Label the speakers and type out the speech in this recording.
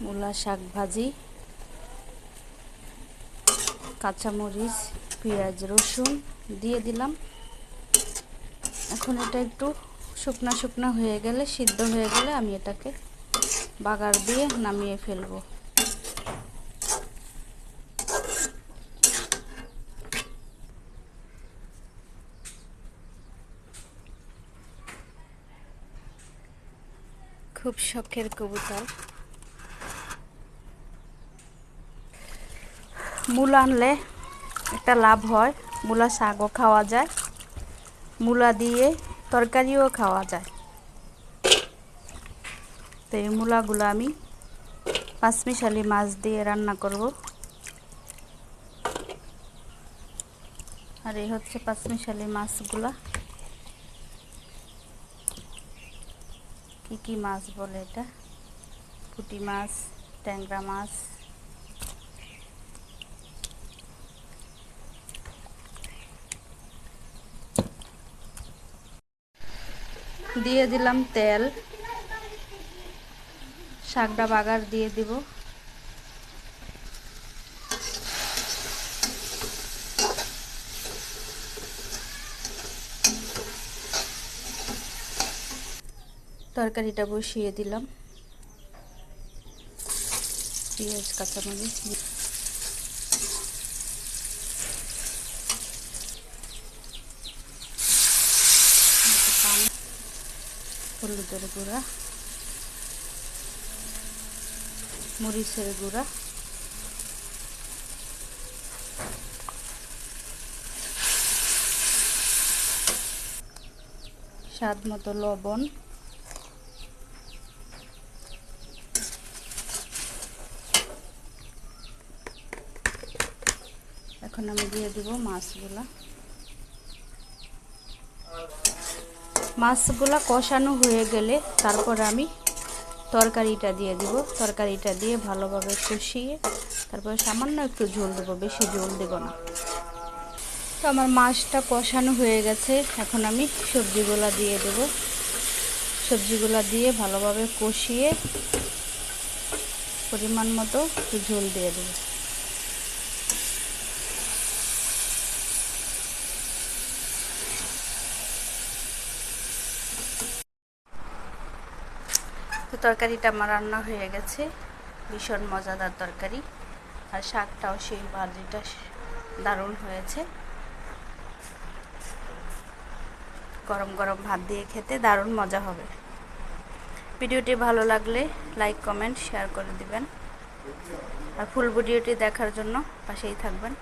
Speaker 1: মূলা শাক ভাজি, কাঁচামরিচ, পেঁয়াজ, রসুন দিয়ে দিলাম। এখন এটা একটু শুকনা শুকনা হয়ে গেলে, সিদ্ধ হয়ে গেলে আমি এটাকে বাগার দিয়ে নামিয়ে ফেলবো। খুব শখের কবুতর। মূলা আনলে একটা লাভ হয়, মূলা শাকও খাওয়া যায়, মূলা দিয়ে তরকারিও খাওয়া যায়। তো এই মূলাগুলো আমি পাঁচমিশালি মাছ দিয়ে রান্না করব। আর এই হচ্ছে পাঁচমিশালি মাছগুলা। কি মাছ বলে এটা? পুঁটি মাছ, ট্যাংরা মাছ। দিয়ে দিলাম তেল, শাকটা বাগার দিয়ে দিব। তরকারিটা বসিয়ে দিলাম। পেঁয়াজ, কাঁচামরিচ, হলুদের গুঁড়া, মরিচের গুঁড়া, স্বাদ মতো লবণ, এখন আমি দিয়ে দিব মাছগুলা। মাছগুলা কষানো হয়ে গেলে তারপর আমি তরকারিটা দিয়ে দিব। তরকারিটা দিয়ে ভালোভাবে কষিয়ে তারপর সামান্য একটু ঝোল দেবো, বেশি ঝোল দেব না। তো আমার মাছটা কষানো হয়ে গেছে, এখন আমি সবজিগুলা দিয়ে দেব। সবজিগুলা দিয়ে ভালোভাবে কষিয়ে পরিমাণ মতো একটু ঝোল দিয়ে দেব। তো তরকারিটা আমার রান্না হয়ে গেছে, ভীষণ মজাদার তরকারি। আর শাকটাও সেই ভাজিটা দারুণ হয়েছে। গরম গরম ভাত দিয়ে খেতে দারুণ মজা হবে। ভিডিওটি ভালো লাগলে লাইক, কমেন্ট, শেয়ার করে দিবেন। আর ফুল ভিডিওটি দেখার জন্য পাশেই থাকবেন।